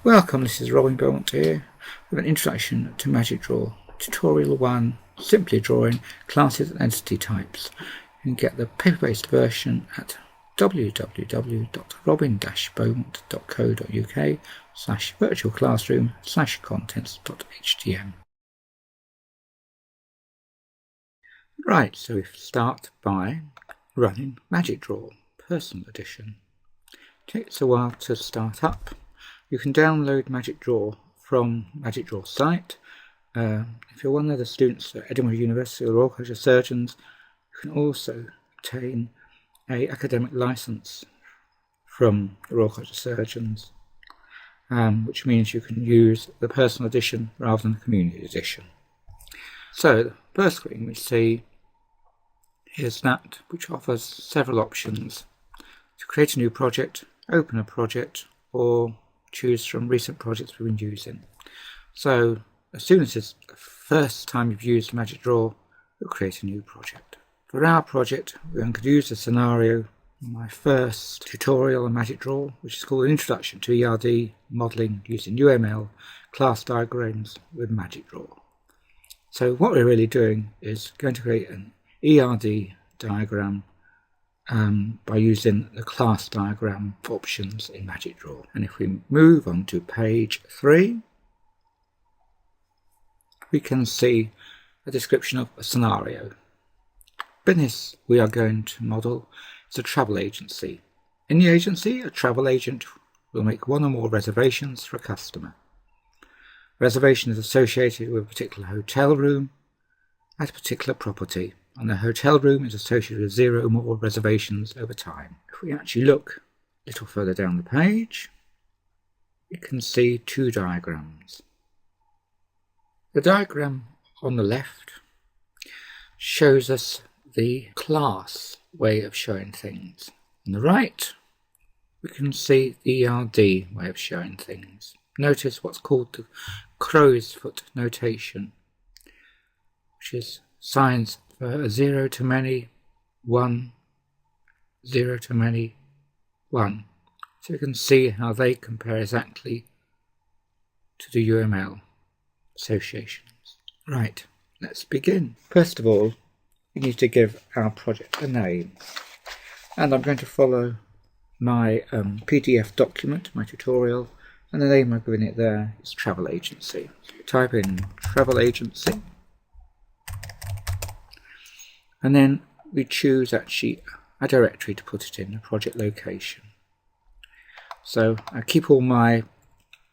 Welcome, this is Robin Beaumont here with an introduction to Magicdraw. Tutorial 1, simply drawing classes and entity types. You can get the paper-based version at www.robin-beaumont.co.uk/virtualclassroom/contents.htm. Right, so we start by running Magicdraw Personal Edition. It takes a while to start up. You can download Magicdraw from Magicdraw site. If you're one of the students at Edinburgh University or Royal College of Surgeons, you can also obtain an academic license from the Royal College of Surgeons, which means you can use the personal edition rather than the community edition. So the first screen we see is that which offers several options to create a new project, open a project, or choose from recent projects we've been using. So as soon as it's the first time you've used Magicdraw, you'll create a new project. For our project, we're going to use a scenario in my first tutorial on Magicdraw, which is called an Introduction to ERD Modeling using UML class diagrams with Magicdraw. So what we're really doing is going to create an ERD diagram by using the class diagram options in Magicdraw. And if we move on to page 3, we can see a description of a scenario. Business we are going to model is a travel agency. In the agency, a travel agent will make one or more reservations for a customer. Reservation is associated with a particular hotel room at a particular property, and the hotel room is associated with 0 or more reservations over time. If we actually look a little further down the page, we can see 2 diagrams. The diagram on the left shows us the class way of showing things. On the right, we can see the ERD way of showing things. Notice what's called the Crowsfoot notation, which is signs for 0 to many, 1, 0 to many, 1. So you can see how they compare exactly to the UML associations. Right, let's begin. First of all, we need to give our project a name. And I'm going to follow my PDF document, my tutorial, and the name I've given it there is Travel Agency. So type in Travel Agency. And then we choose actually a directory to put it in, a project location. So I keep all my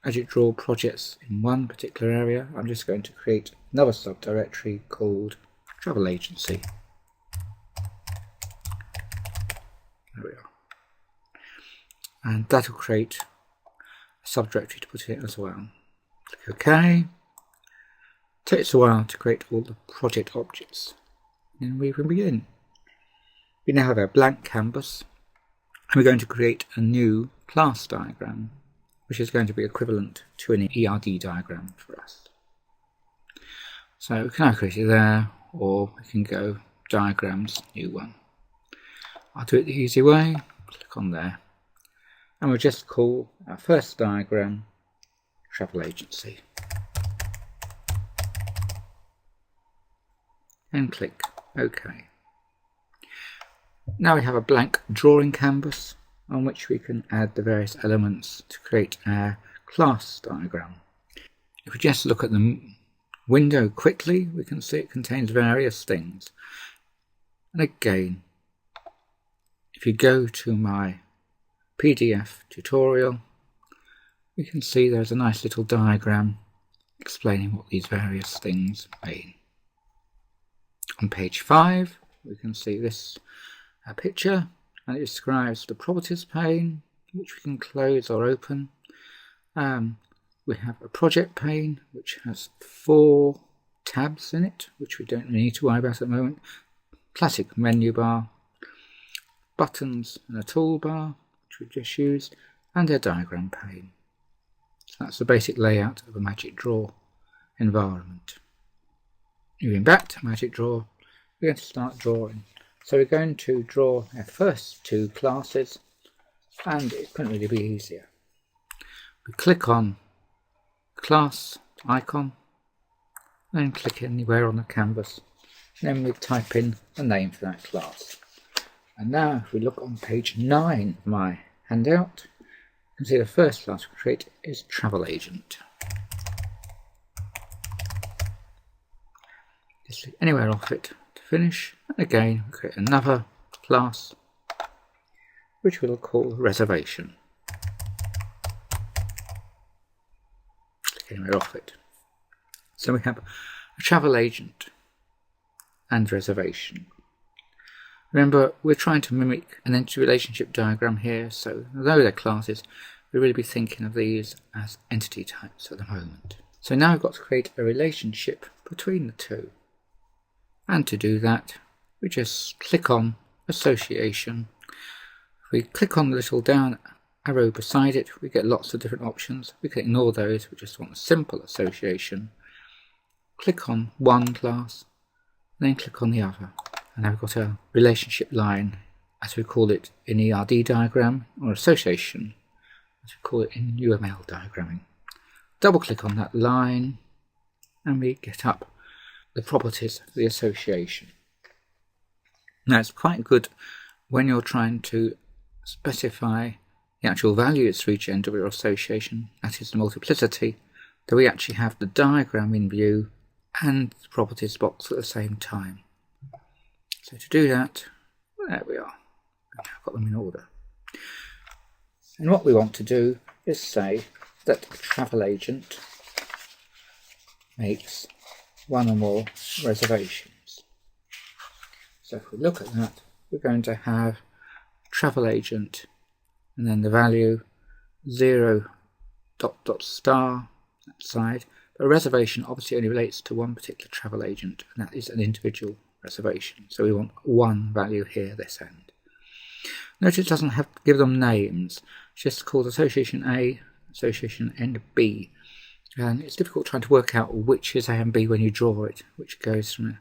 Magicdraw projects in one particular area. I'm just going to create another subdirectory called Travel Agency. There we are. And that will create a subdirectory to put it in as well. Click OK. It takes a while to create all the project objects. And we can begin. We now have a blank canvas, and we're going to create a new class diagram, which is going to be equivalent to an ERD diagram for us. So we can either create it there, or we can go diagrams, new one. I'll do it the easy way. Click on there, and we'll just call our first diagram Travel Agency, and click OK. Now we have a blank drawing canvas on which we can add the various elements to create our class diagram. If we just look at the window quickly, we can see it contains various things. And again, if you go to my PDF tutorial, we can see there's a nice little diagram explaining what these various things mean. On page 5, we can see this picture, and it describes the properties pane, which we can close or open. We have a project pane, which has 4 tabs in it, which we don't really need to worry about at the moment. Classic menu bar, buttons and a toolbar, which we just used, and a diagram pane. So that's the basic layout of a Magicdraw environment. Moving back to Magicdraw, we're going to start drawing. So we're going to draw our first 2 classes, and it couldn't really be easier. We click on class icon, then click anywhere on the canvas, then we type in the name for that class. And now if we look on page 9 of my handout, you can see the first class we create is Travel Agent. Just click anywhere off it to finish, and again we create another class which we'll call Reservation. Click anywhere off it. So we have a Travel Agent and Reservation. Remember, we're trying to mimic an entity relationship diagram here, so although they're classes, we'll really be thinking of these as entity types at the moment. So now we've got to create a relationship between the two. And to do that, we just click on Association. If we click on the little down arrow beside it, we get lots of different options. We can ignore those, we just want a simple association. Click on one class, then click on the other. And now we've got a relationship line, as we call it in ERD diagram, or association, as we call it in UML diagramming. Double click on that line, and we get up the properties of the association. Now it's quite good when you're trying to specify the actual values for each end of your association, that is the multiplicity, that we actually have the diagram in view and the properties box at the same time. So to do that, there we are. I've got them in order. And what we want to do is say that a travel agent makes one or more reservations. So if we look at that, we're going to have travel agent and then the value 0 ... star that side. But a reservation obviously only relates to one particular travel agent, and that is an individual reservation. So we want one value here, this end. Notice it doesn't have to give them names. It's just called association A, association end B. And it's difficult trying to work out which is A and B when you draw it, which goes from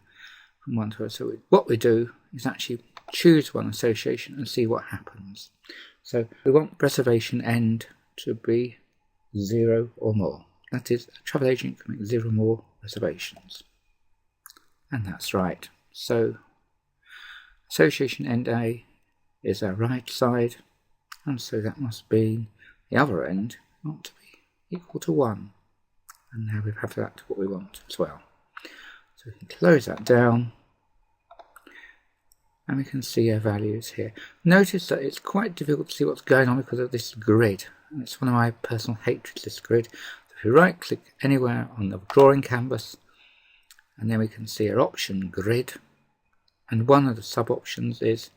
one to another. So what we do is actually choose one association and see what happens. So we want reservation end to be 0 or more. That is, a travel agent can make 0 or more reservations. And that's right. So association end A is our right side, and so that must be the other end ought to be equal to 1. And now we have that what we want as well. So we can close that down, and we can see our values here. Notice that it's quite difficult to see what's going on because of this grid. And it's one of my personal hatreds, this grid. If we right click anywhere on the drawing canvas, and then we can see our option grid, and one of the sub options is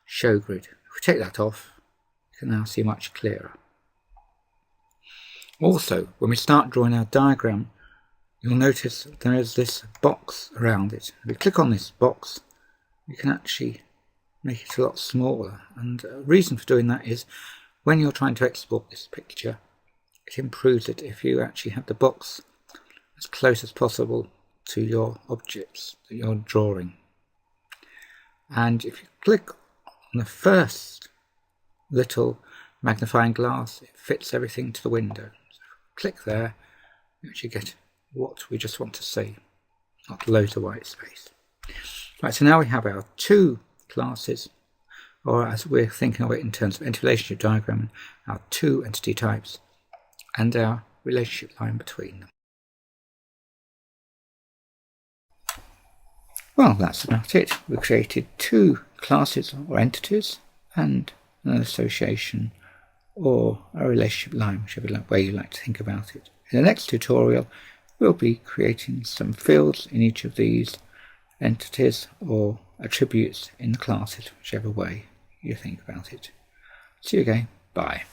show grid. If we take that off, we can now see much clearer. Also, when we start drawing our diagram, you'll notice there is this box around it. If we click on this box, we can actually make it a lot smaller, and the reason for doing that is when you're trying to export this picture, it improves it if you actually have the box as close as possible to your objects that you're drawing. And if you click on the first little magnifying glass, it fits everything to the window. So click there, you actually get what we just want to see, not loads of white space. Right, so now we have our two classes, or as we're thinking of it in terms of entity relationship diagram, our two entity types and our relationship line between them. Well, that's about it. We created two classes or entities and an association or a relationship line, whichever way you like to think about it. In the next tutorial, we'll be creating some fields in each of these entities or attributes in the classes, whichever way you think about it. See you again. Bye.